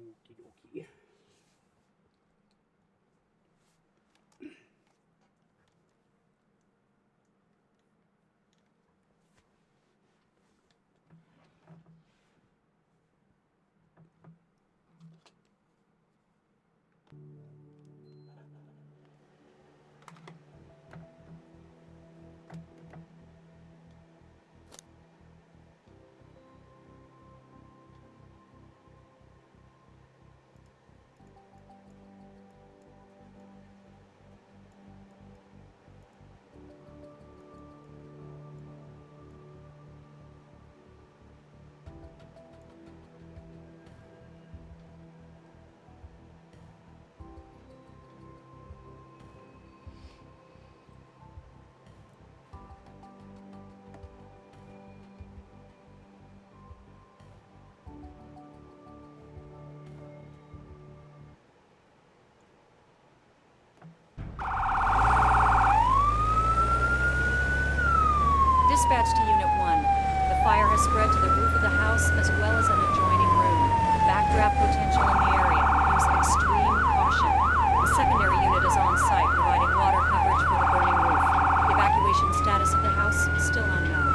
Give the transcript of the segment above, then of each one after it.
Okie dokie. Dispatch to Unit 1. The fire has spread to the roof of the house as well as an adjoining room. Backdraft potential in the area. Use extreme caution. The secondary unit is on site, providing water coverage for the burning roof. The evacuation status of the house still unknown.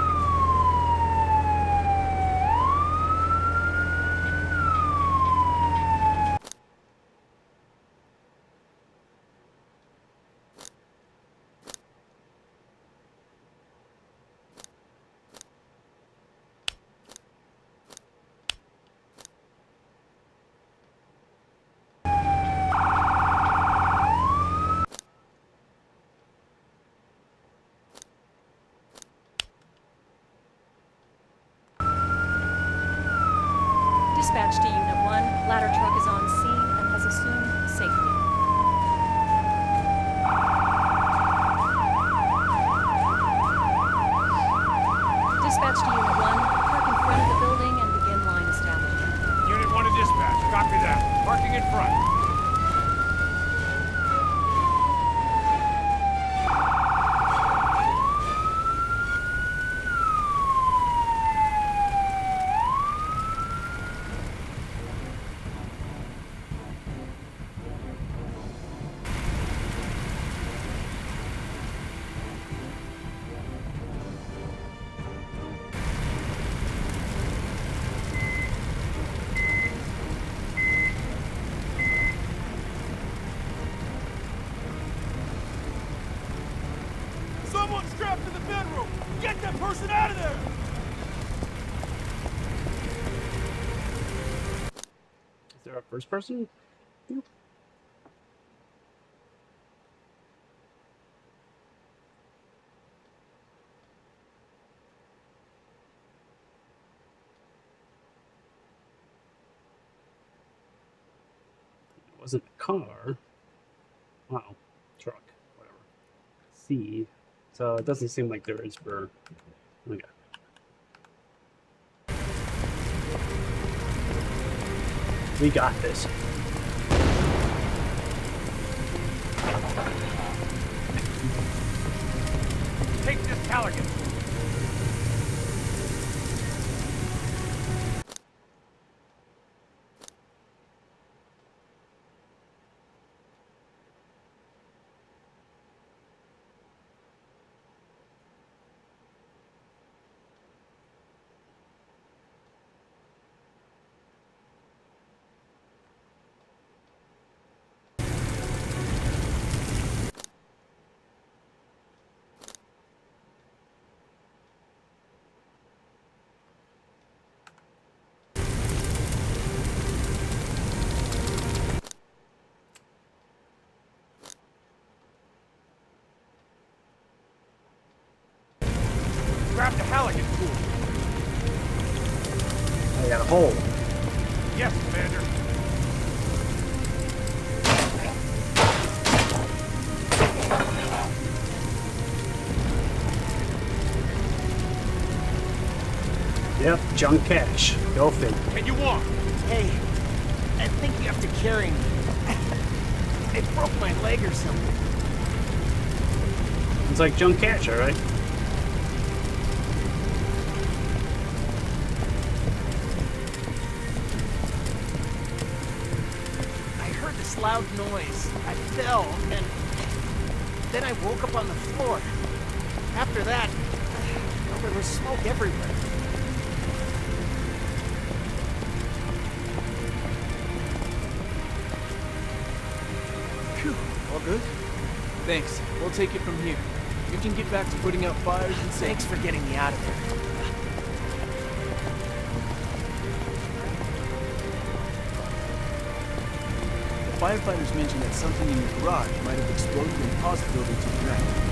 Dispatch to Unit 1. Ladder truck is on scene and has assumed safety. Dispatch to Unit 1. Park in front of the building and begin line establishment. Unit 1 to dispatch. Copy that. Parking in front. Someone strapped to the bedroom! Get that person out of there! Is there a first person? Nope. It wasn't a car. Wow. Truck. Whatever. C. So it doesn't seem like there is for... Okay. We got this. Take this Callaghan. Grab the Halligan pool. I got a hole. Yes, Commander. Yep, junk cash. Go figure. Can you walk? Hey, I think you have to carry me. I broke my leg or something. It's like junk cash, alright? this loud noise. I fell, and then I woke up on the floor. After that, well, there was smoke everywhere. Phew, all good? Thanks. We'll take it from here. You can get back to putting out fires and Thanks for getting me out of there. The firefighters mentioned that something in the garage might have exploded and caused the building to crash.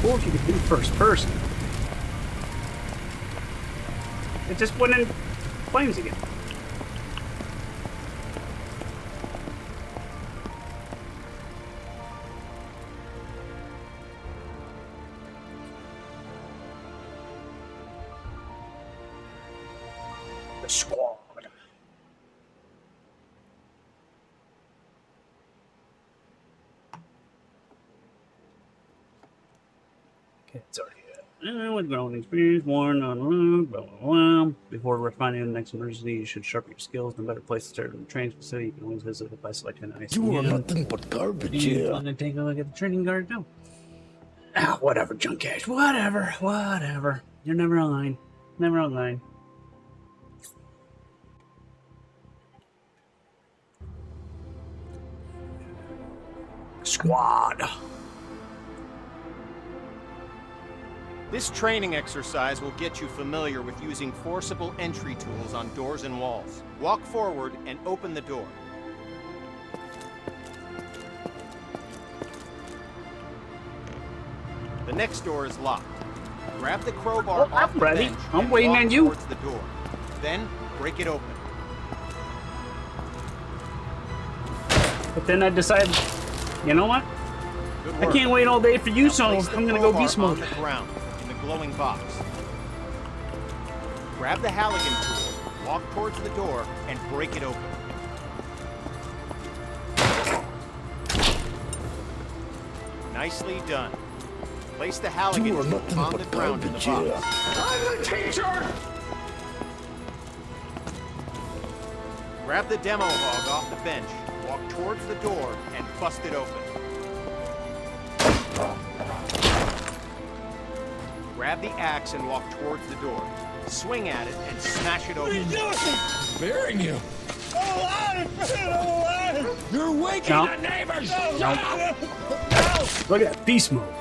Or if you could do first person. It just went in flames again. The squad. Okay, it's already with growing experience, warn on blah blah blah. Before refining the next emergency, you should sharpen your skills. No better place to start in the training facility. You can always visit it by selecting an ICM. You are nothing but garbage here. I'm gonna take a look at the training guard now. Ah, whatever, junk cash. Whatever. You're never online. Never online. Squad. This training exercise will get you familiar with using forcible entry tools on doors and walls. Walk forward and open the door. The next door is locked. Grab the crowbar off the ready. bench I'm and waiting walk on you. towards the door. Then break it open. But then I decided, you know what? Good I work. can't wait all day for you, Now so place the I'm gonna go crowbar beast mode. on the ground in the glowing box. Grab the Halligan tool, walk towards the door, and break it open. Nicely done. Place the Halligan You are tool nothing on but the ground in the garbage box. here. I'm the teacher! Grab the demo hog off the bench, walk towards the door, and bust it open. Grab the axe and walk towards the door. Swing at it and smash it open. Bearing you. You're waking No. the neighbors. Look at that, beast mode.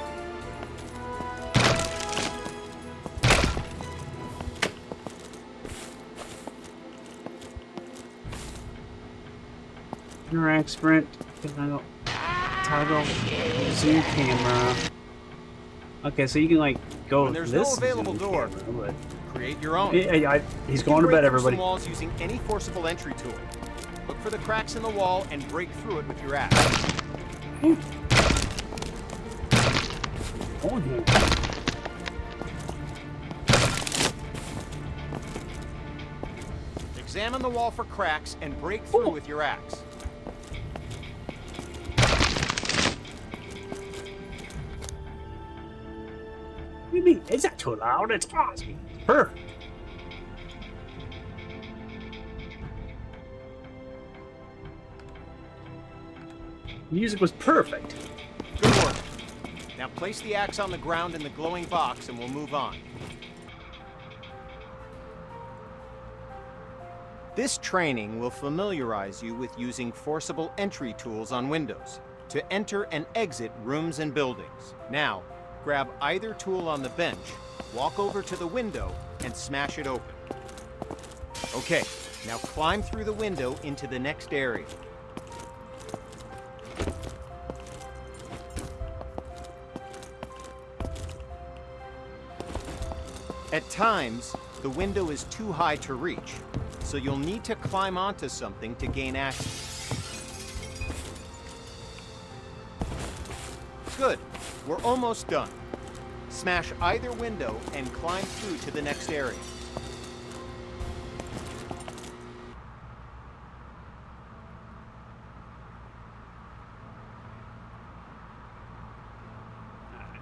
Interact, sprint, toggle, zoom camera. Okay, so you can like go. When there's this no available zoom door, camera, create your own. but he's You going can to break bed, through everybody. Some walls using any forcible entry tool. Look for the cracks in the wall and break through it with your axe. Oh, yeah. Examine the wall for cracks and break through with your axe. What do you mean? Is that too loud? It's awesome. Perfect. Music was perfect. Good work. Now place the axe on the ground in the glowing box and we'll move on. This training will familiarize you with using forcible entry tools on windows to enter and exit rooms and buildings. Now, grab either tool on the bench, walk over to the window, and smash it open. Okay, now climb through the window into the next area. At times, the window is too high to reach, so you'll need to climb onto something to gain access. Good, we're almost done. Smash either window and climb through to the next area.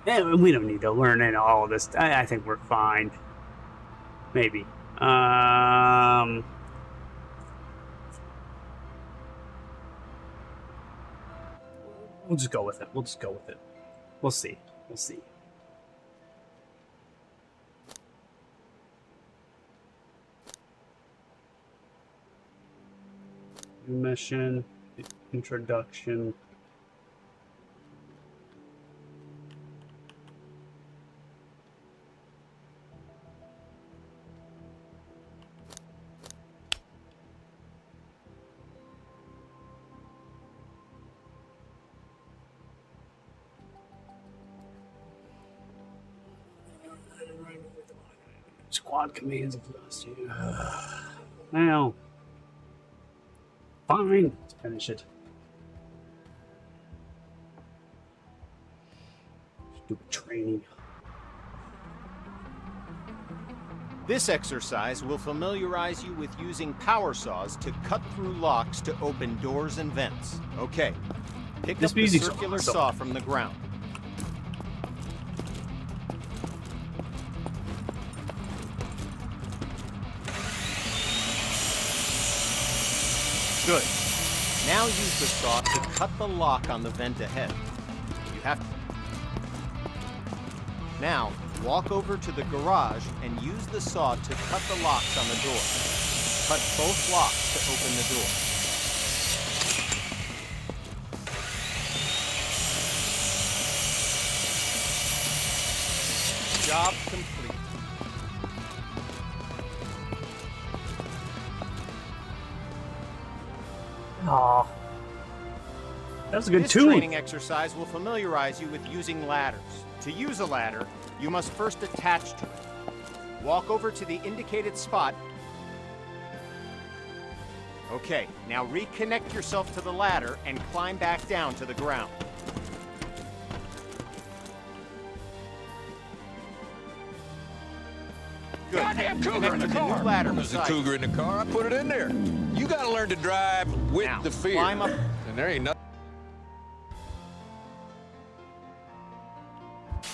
Yeah, we don't need to learn in all of this. I think we're fine. Maybe. We'll just go with it. We'll just go with it. We'll see. We'll see. New mission, introduction. Squad commands exhaust you. Now, fine. Let's finish it. Stupid training. This exercise will familiarize you with using power saws to cut through locks to open doors and vents. Okay, pick This up the music's circular awesome. saw from the ground. Good. Now use the saw to cut the lock on the vent ahead. You have to... Now, walk over to the garage and use the saw to cut the locks on the door. Cut both locks to open the door. Job complete. Aw. That was a good This tune. training exercise will familiarize you with using ladders. To use a ladder, you must first attach to it. Walk over to the indicated spot. Okay, now reconnect yourself to the ladder and climb back down to the ground. Good. Goddamn cougar in the Connect to car. new ladder There's a beside you. cougar in the car. I put it in there. You gotta learn to drive with Now, the fear. climb up. And there ain't nothing.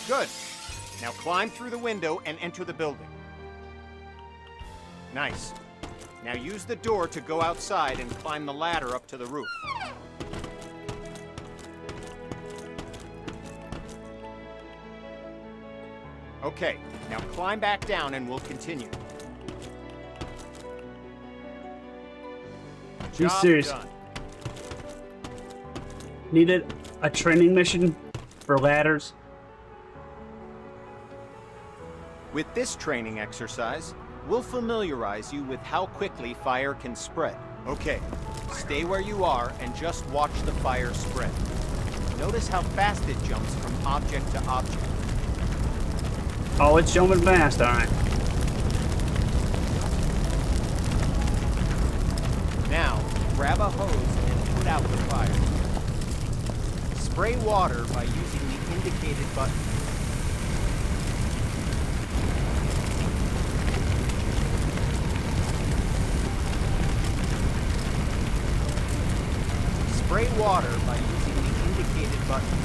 Good. Now climb through the window and enter the building. Nice. Now use the door to go outside and climb the ladder up to the roof. Okay, now climb back down and we'll continue. Be Job serious. done. Needed a training mission for ladders. With this training exercise, we'll familiarize you with how quickly fire can spread. Okay, stay where you are and just watch the fire spread. Notice how fast it jumps from object to object. Oh, it's jumping fast, alright. Now, grab a hose and put out the fire. Spray water by using the indicated button. Spray water by using the indicated button.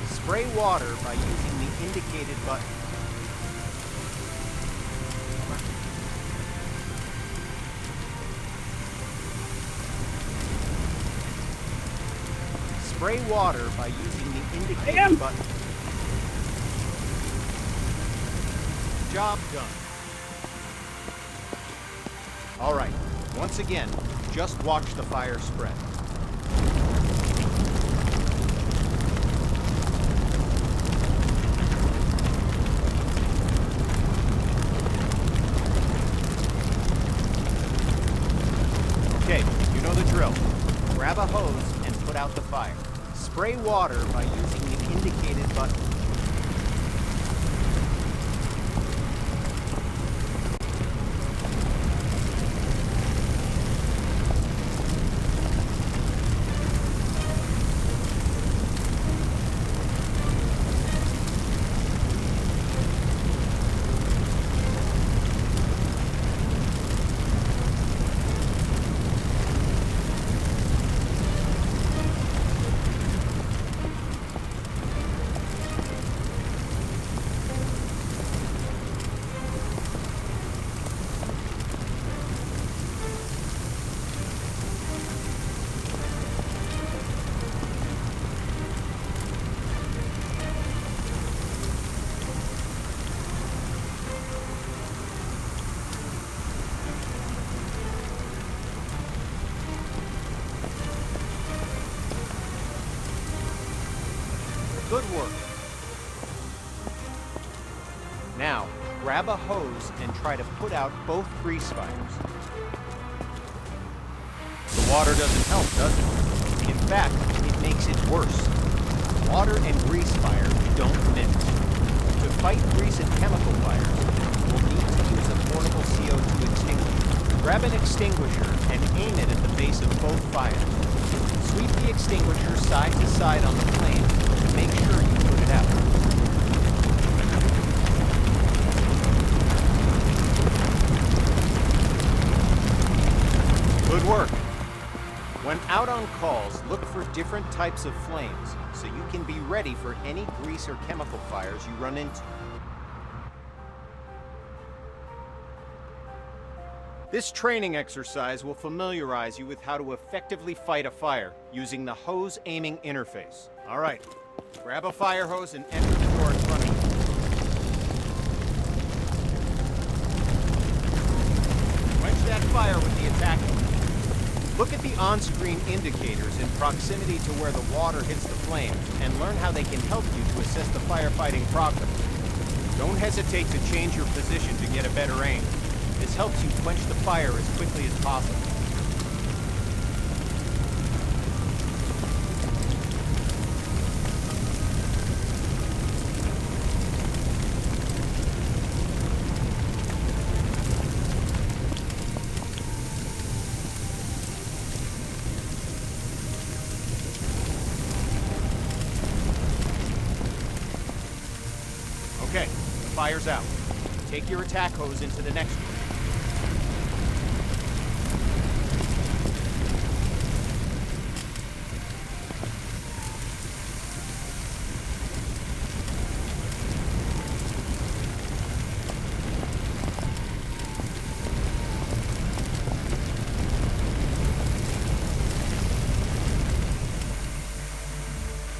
Spray water by using the indicated button. Spray water by using the indicated button. Job done. All right, once again, just watch the fire spread. Okay, you know the drill. Grab a hose and put out the fire. Spray water by using the indicated button. Good work. Now, grab a hose and try to put out both grease fires. The Water doesn't help, does it? In fact, it makes it worse. Water and grease fire don't mix. To fight grease and chemical fires, we'll need to use a portable CO2 extinguisher. Grab an extinguisher and aim it at the base of both fires. Sweep the extinguisher side to side on the flame to make sure you put it out. Good work. When out on calls, look for different types of flames so you can be ready for any grease or chemical fires you run into. This training exercise will familiarize you with how to effectively fight a fire using the hose aiming interface. All right, grab a fire hose and enter the door in front of you. Quench that fire with the attack hose. Look at the on-screen indicators in proximity to where the water hits the flame and learn how they can help you to assess the firefighting progress. Don't hesitate to change your position to get a better aim. This helps you quench the fire as quickly as possible. Okay, the fire's out. Take your attack hose into the next room.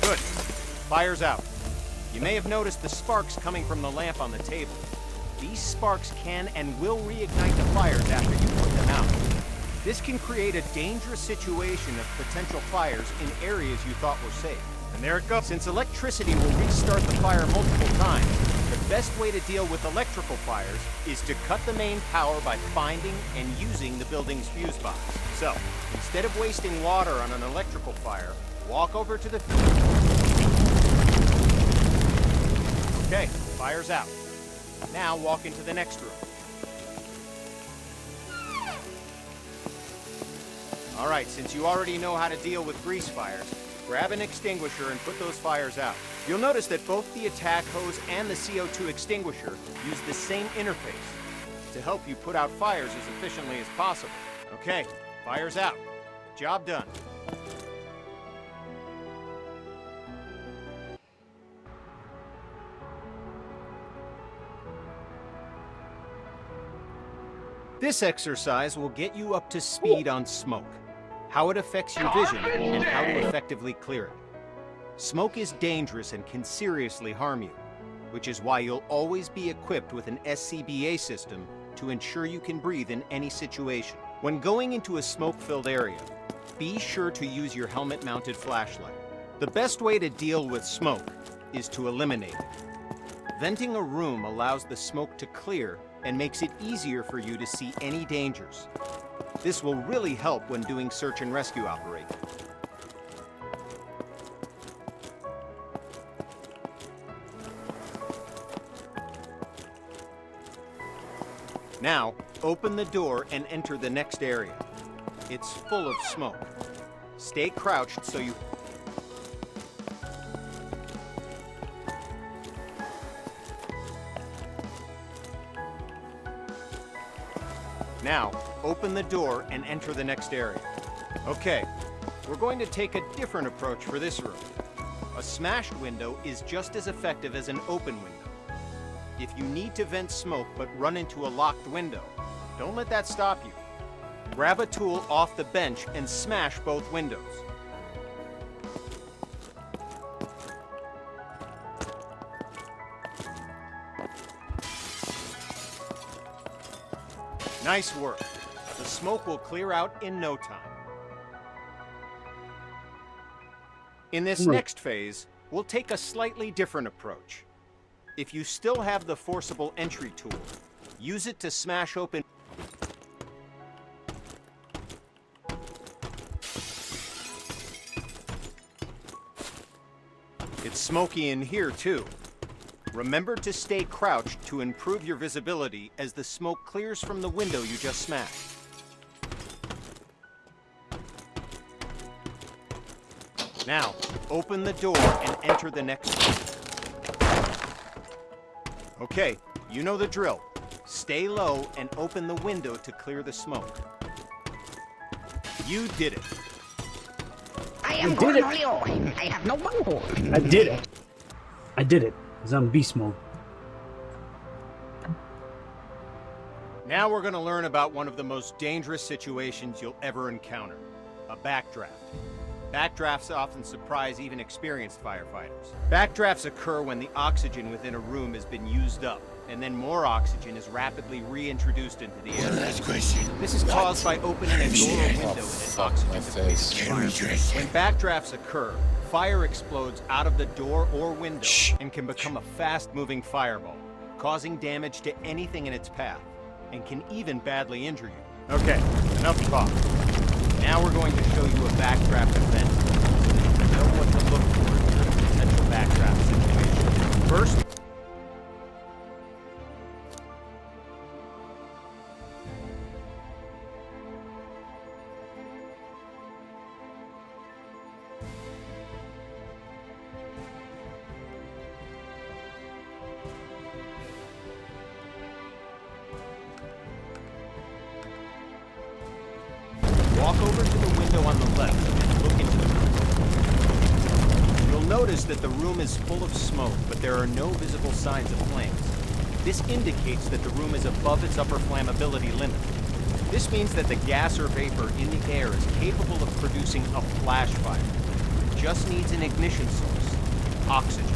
Good. Fire's out. You may have noticed the sparks coming from the lamp on the table. These sparks can and will reignite the fires after you put them out. This can create a dangerous situation of potential fires in areas you thought were safe. And there it goes. Since electricity will restart the fire multiple times, the best way to deal with electrical fires is to cut the main power by finding and using the building's fuse box. So, instead of wasting water on an electrical fire, walk over to the Okay, fire's out. Now walk into the next room. All right, since you already know how to deal with grease fires, grab an extinguisher and put those fires out. You'll notice that both the attack hose and the CO2 extinguisher use the same interface to help you put out fires as efficiently as possible. Okay, fire's out. Job done. This exercise will get you up to speed on smoke, how it affects your vision, and how to effectively clear it. Smoke is dangerous and can seriously harm you, which is why you'll always be equipped with an SCBA system to ensure you can breathe in any situation. When going into a smoke-filled area, be sure to use your helmet-mounted flashlight. The best way to deal with smoke is to eliminate it. Venting a room allows the smoke to clear and makes it easier for you to see any dangers. This will really help when doing search and rescue operations. Now, open the door and enter the next area. It's full of smoke. Stay crouched so you... Now, open the door and enter the next area. Okay, we're going to take a different approach for this room. A smashed window is just as effective as an open window. If you need to vent smoke but run into a locked window, don't let that stop you. Grab a tool off the bench and smash both windows. Nice work. The smoke will clear out in no time. In this next phase, we'll take a slightly different approach. If you still have the forcible entry tool, use it to smash open. It's smoky in here, too. Remember to stay crouched to improve your visibility as the smoke clears from the window you just smashed. Now, open the door and enter the next room. Okay, you know the drill. Stay low and open the window to clear the smoke. You did it. I am did it. Cornelio. I have no bunghole. I did it. I did it. Because I'm beast mode. Now we're going to learn about one of the most dangerous situations you'll ever encounter. A backdraft. Backdrafts often surprise even experienced firefighters. Backdrafts occur when the oxygen within a room has been used up, and then more oxygen is rapidly reintroduced into the air. Last question. This is caused by opening a door or window in an oxygen depleted environment. When backdrafts occur, fire explodes out of the door or window and can become a fast-moving fireball, causing damage to anything in its path, and can even badly injure you. Okay, enough talk. Now we're going to show you a backdraft event so that you know what to look for in a potential backdraft situation. First, walk over to the window on the left and look into the room. You'll notice that the room is full of smoke, but there are no visible signs of flames. This indicates that the room is above its upper flammability limit. This means that the gas or vapor in the air is capable of producing a flash fire. It just needs an ignition source: oxygen.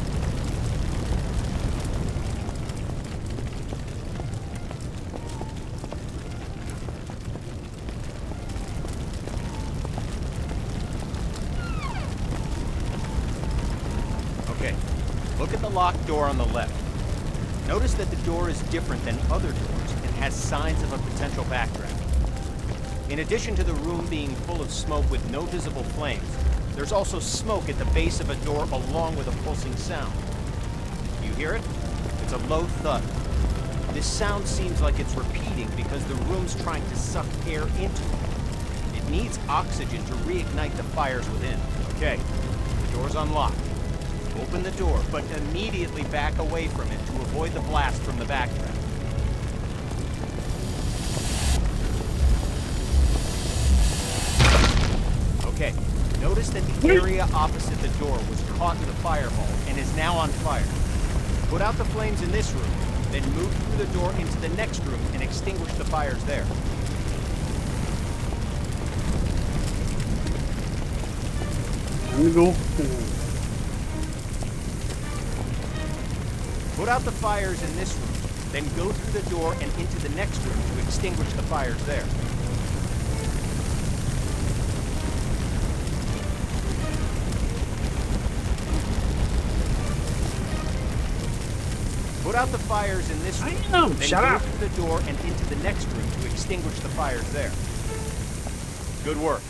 Okay, look at the locked door on the left. Notice that the door is different than other doors and has signs of a potential backdraft. In addition to the room being full of smoke with no visible flames, there's also smoke at the base of a door along with a pulsing sound. You hear it? It's a low thud. This sound seems like it's repeating because the room's trying to suck air into it. It needs oxygen to reignite the fires within. Okay, the door's unlocked. Open the door, but immediately back away from it to avoid the blast from the backdraft. Okay, notice that the area opposite the door was caught in the fireball and is now on fire. Put out the flames in this room, then move through the door into the next room and extinguish the fires there. I'm gonna go. Put out the fires in this room, then go through the door and into the next room to extinguish the fires there. Put out the fires in this room, then Shut go up. through the door and into the next room to extinguish the fires there. Good work.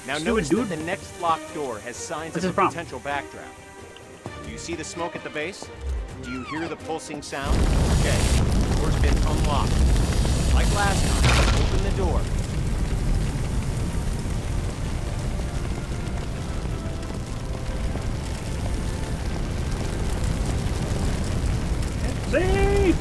Now Let's do it, notice dude. that the next locked door has signs What's of his a problem? potential backdraft. Do you see the smoke at the base? Do you hear the pulsing sound? Okay, the door's been unlocked. Like last time, open the door. See?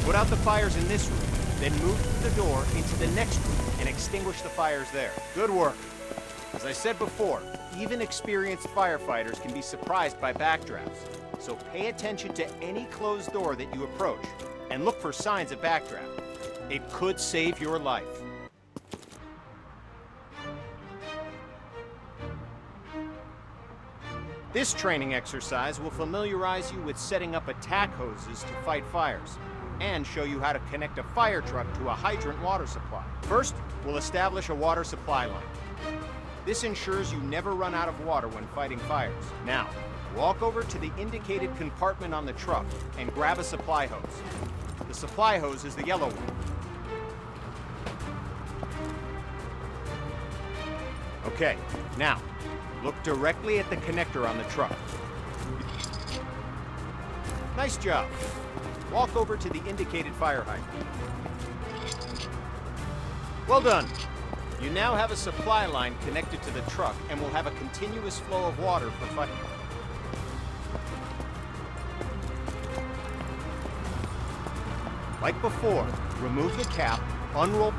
Put out the fires in this room, then move through the door into the next room and extinguish the fires there. Good work. As I said before, even experienced firefighters can be surprised by backdrafts, so pay attention to any closed door that you approach and look for signs of backdraft. It could save your life. This training exercise will familiarize you with setting up attack hoses to fight fires, and show you how to connect a fire truck to a hydrant water supply. First, we'll establish a water supply line. This ensures you never run out of water when fighting fires. Now, walk over to the indicated compartment on the truck and grab a supply hose. The supply hose is the yellow one. Okay, now, look directly at the connector on the truck. Nice job. Walk over to the indicated fire hydrant. Well done. You now have a supply line connected to the truck and will have a continuous flow of water for fighting. Like before, remove the cap, unroll.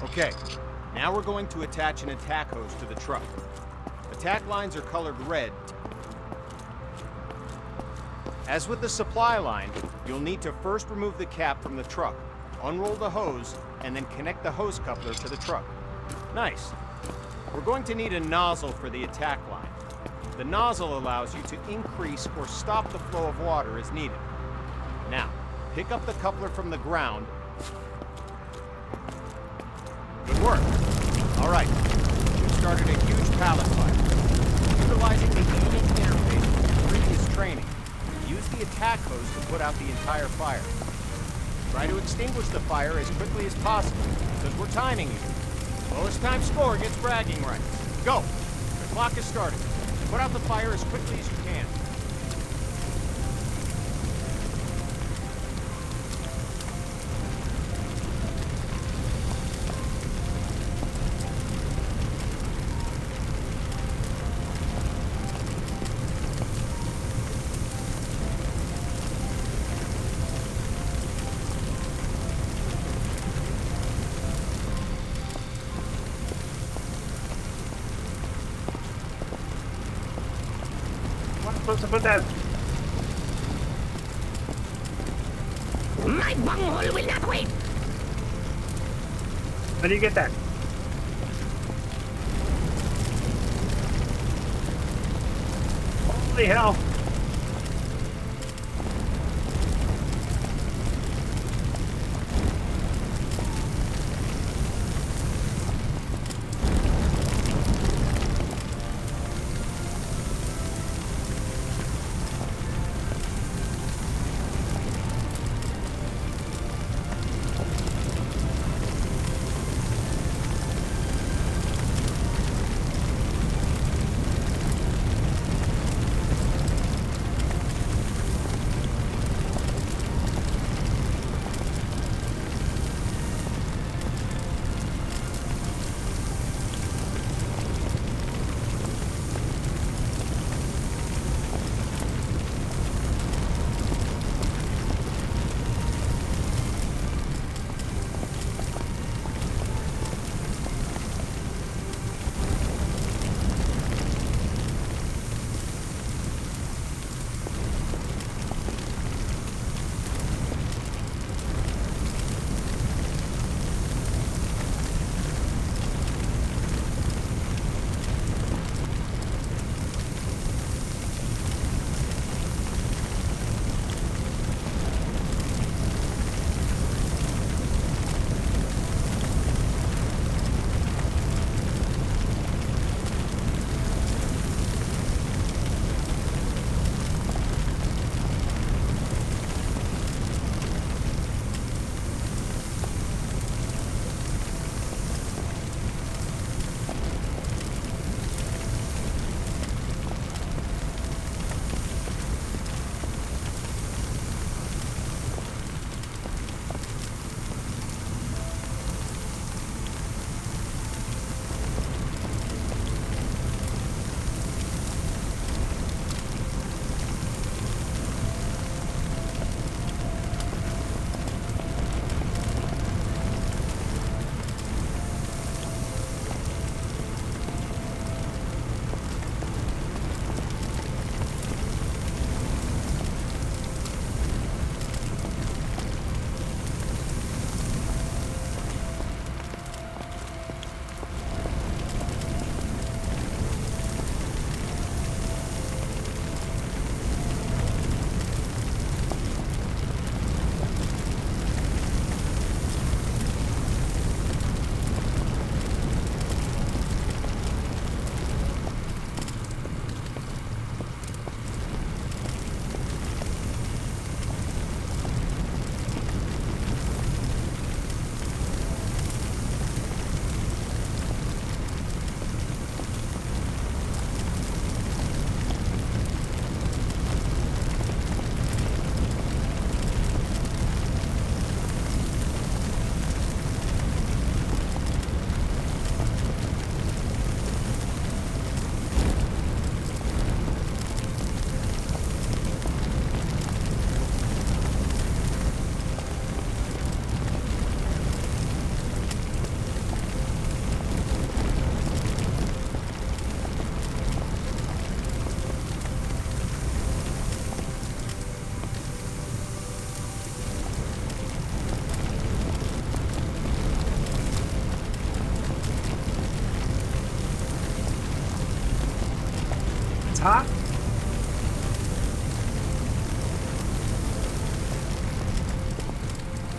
Okay, now we're going to attach an attack hose to the truck. Attack lines are colored red. As with the supply line, you'll need to first remove the cap from the truck, unroll the hose, and then connect the hose coupler to the truck. Nice. We're going to need a nozzle for the attack line. The nozzle allows you to increase or stop the flow of water as needed. Now, pick up the coupler from the ground. Good work. All right, we've started a huge pallet fire. Utilizing the aiming interface from previous training, use the attack hose to put out the entire fire. Try to extinguish the fire as quickly as possible, because we're timing you. Lowest time score gets bragging rights. Go! The clock is starting. Put out the fire as quickly as you can. Supposed to put that. My bunghole will not wait. How do you get that? Holy hell.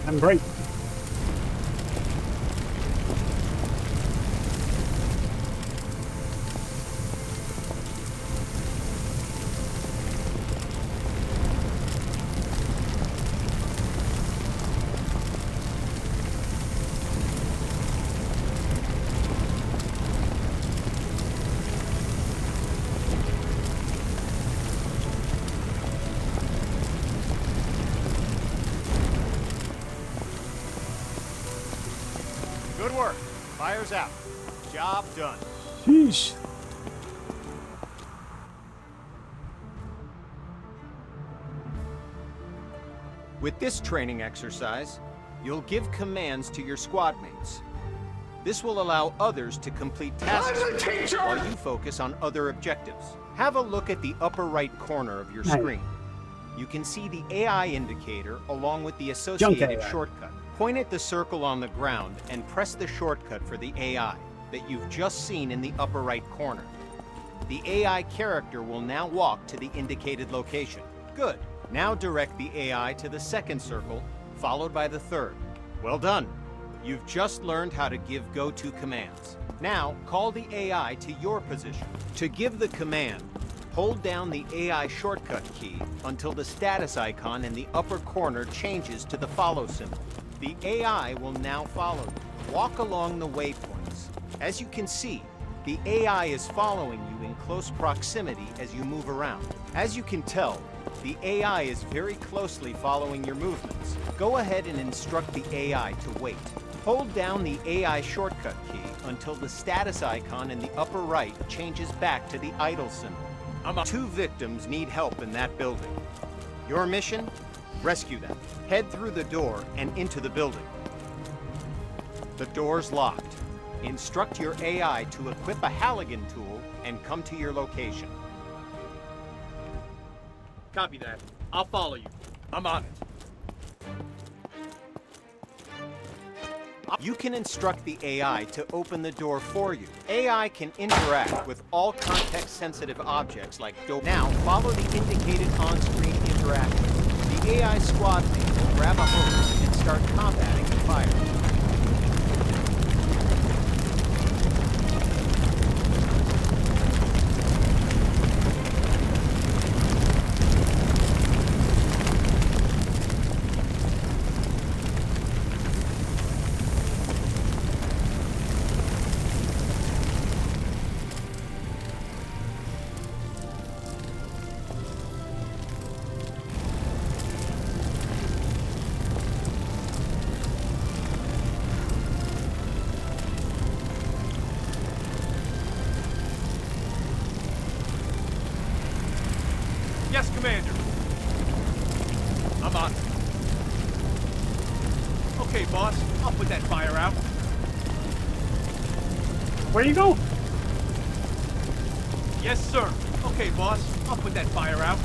I'm great. Good work. Fire's out. Job done. Sheesh. With this training exercise, you'll give commands to your squad mates. This will allow others to complete tasks while you focus on other objectives. Have a look at the upper right corner of your Nice. screen. You can see the AI indicator along with the associated AI. shortcut. Point at the circle on the ground and press the shortcut for the AI that you've just seen in the upper right corner. The AI character will now walk to the indicated location. Good. Now direct the AI to the second circle, followed by the third. Well done. You've just learned how to give go-to commands. Now, call the AI to your position. To give the command, hold down the AI shortcut key until the status icon in the upper corner changes to the follow symbol. The AI will now follow you. Walk along the waypoints. As you can see, the AI is following you in close proximity as you move around. As you can tell, the AI is very closely following your movements. Go ahead and instruct the AI to wait. Hold down the AI shortcut key until the status icon in the upper right changes back to the idle symbol. Two victims need help in that building. Your mission? Rescue them. Head through the door and into the building. The door's locked. Instruct your AI to equip a Halligan tool and come to your location. Copy that. I'll follow you. I'm on it. You can instruct the AI to open the door for you. AI can interact with all context-sensitive objects like Doughber. Now, follow the indicated on-screen interactions. The AI squad mate will grab a hose and start combating the fire. Yes, Commander. I'm on it. Okay, boss. I'll put that fire out. Where you go? Yes, sir. Okay, boss. I'll put that fire out.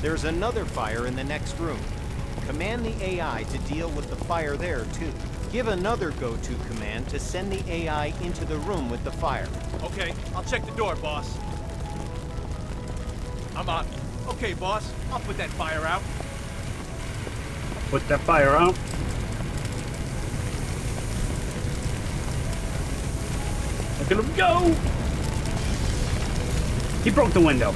There's another fire in the next room. Command the AI to deal with the fire there, too. Give another go-to command to send the AI into the room with the fire. Okay, I'll check the door, boss. I'm on it. Okay, boss. I'll put that fire out. Put that fire out. Look at him go! He broke the window.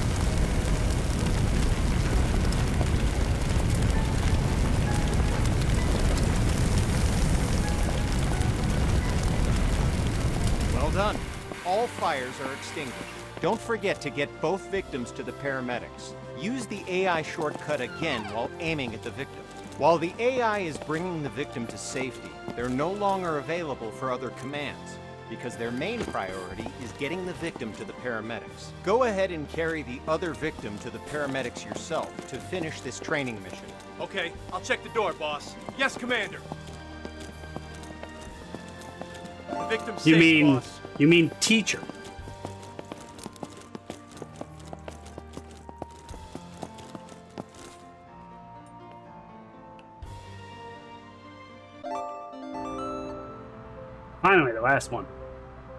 Well done. All fires are extinguished. Don't forget to get both victims to the paramedics. Use the AI shortcut again while aiming at the victim. While the AI is bringing the victim to safety, they're no longer available for other commands, because their main priority is getting the victim to the paramedics. Go ahead and carry the other victim to the paramedics yourself to finish this training mission. Okay, I'll check the door, boss. Yes, Commander. The victim's You safe, mean, boss. you mean teacher? last one.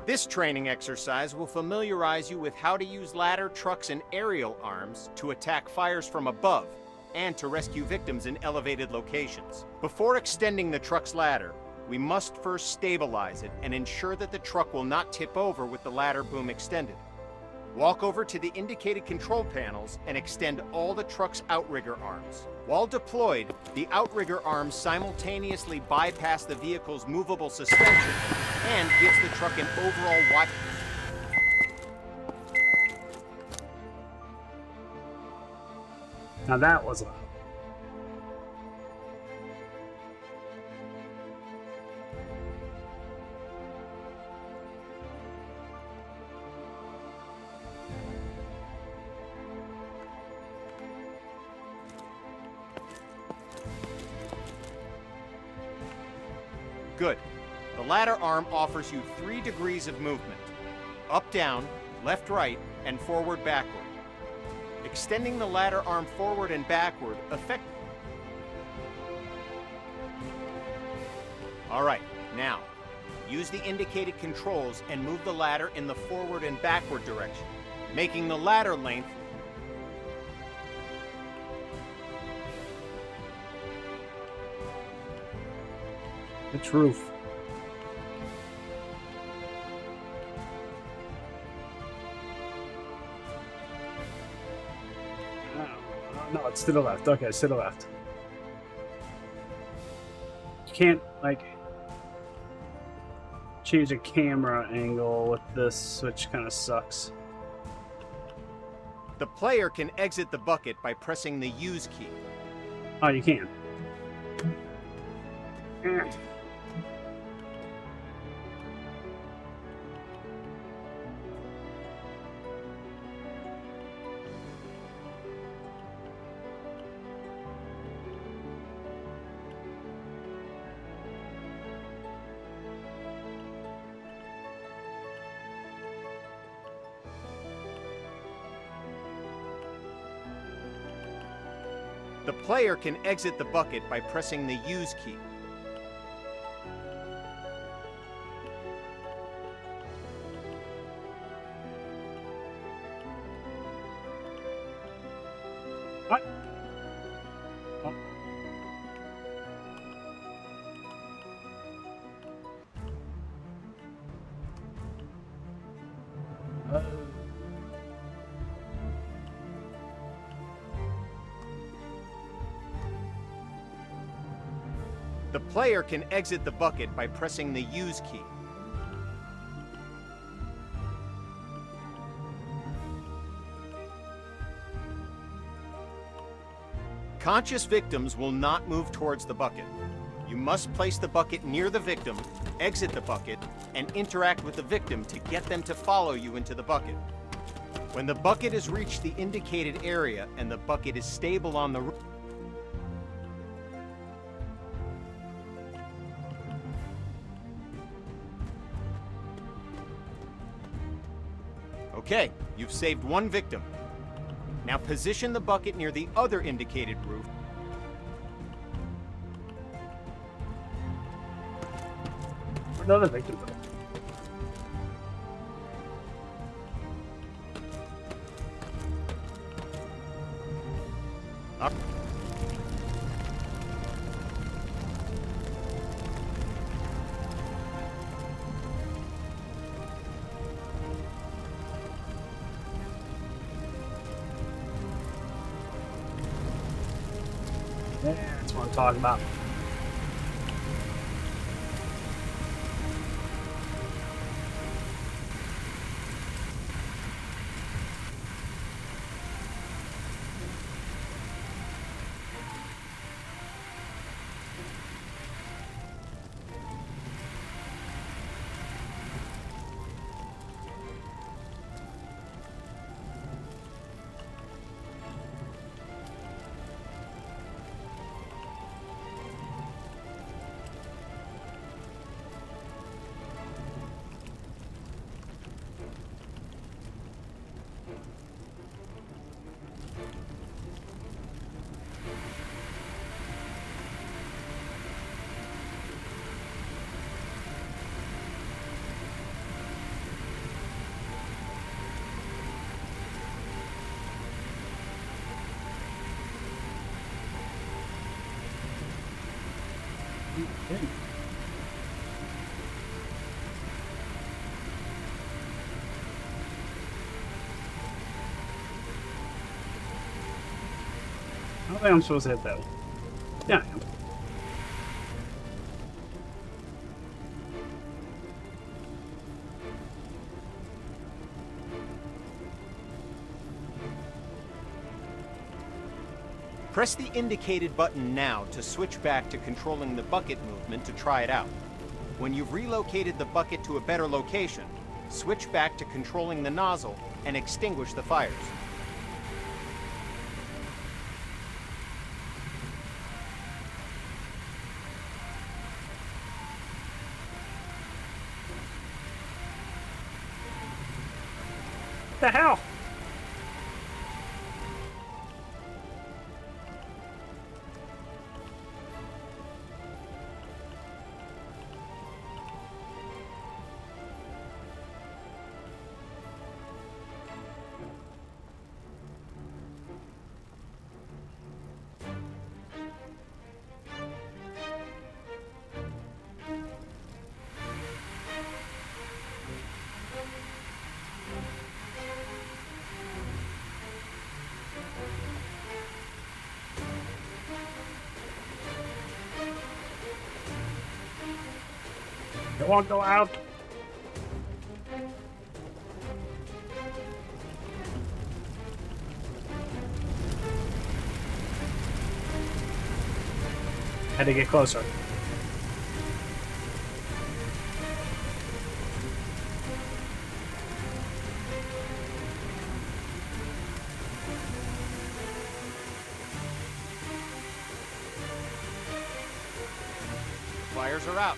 This training exercise will familiarize you with how to use ladder, trucks, and aerial arms to attack fires from above and to rescue victims in elevated locations. Before extending the truck's ladder, we must first stabilize it and ensure that the truck will not tip over with the ladder boom extended. Walk over to the indicated control panels and extend all the truck's outrigger arms. While deployed, the outrigger arms simultaneously bypass the vehicle's movable suspension and gives the truck an overall wide... Now that was loud. Good. The ladder arm offers you 3 degrees of movement. Up, down, left, right, and forward, backward. Extending the ladder arm forward and backward All right, now, use the indicated controls and move the ladder in the forward and backward direction, making the ladder length Which roof? No, it's to the left. Okay, it's to the left. You can't, like, change the camera angle with this, which kind of sucks. The player can exit the bucket by pressing the use key. Oh, you can. The player can exit the bucket by pressing the use key. What? Oh. The player can exit the bucket by pressing the use key. Conscious victims will not move towards the bucket. You must place the bucket near the victim, exit the bucket, and interact with the victim to get them to follow you into the bucket. When the bucket has reached the indicated area and the bucket is stable on the roof, okay, you've saved 1 victim. Now position the bucket near the other indicated roof. Another victim. Up. Yeah, that's what I'm talking about. don't think I'm supposed to hit that one. Yeah, I am. Press the indicated button now to switch back to controlling the bucket movement to try it out. When you've relocated the bucket to a better location, switch back to controlling the nozzle and extinguish the fires. What the hell? It won't go out. Had to get closer. Fires are out.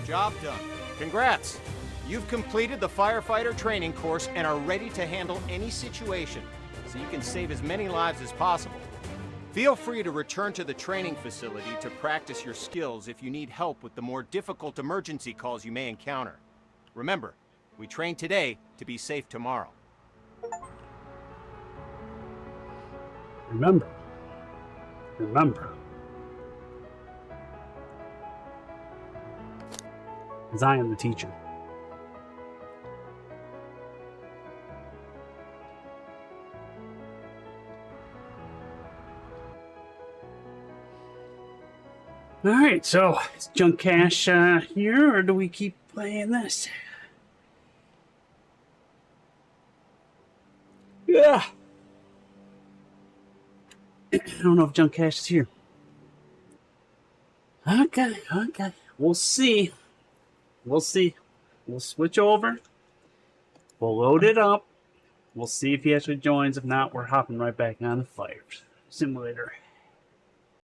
Job done. Congrats! You've completed the firefighter training course and are ready to handle any situation, so you can save as many lives as possible. Feel free to return to the training facility to practice your skills if you need help with the more difficult emergency calls you may encounter. Remember, we train today to be safe tomorrow. Remember. Remember. As I am the teacher. Alright, so is Junk Cash here, or do we keep playing this? Yeah. I don't know if Junk Cash is here. Okay. We'll see. We'll see. We'll switch over. We'll load it up. We'll see if he actually joins. If not, we're hopping right back on the fire simulator.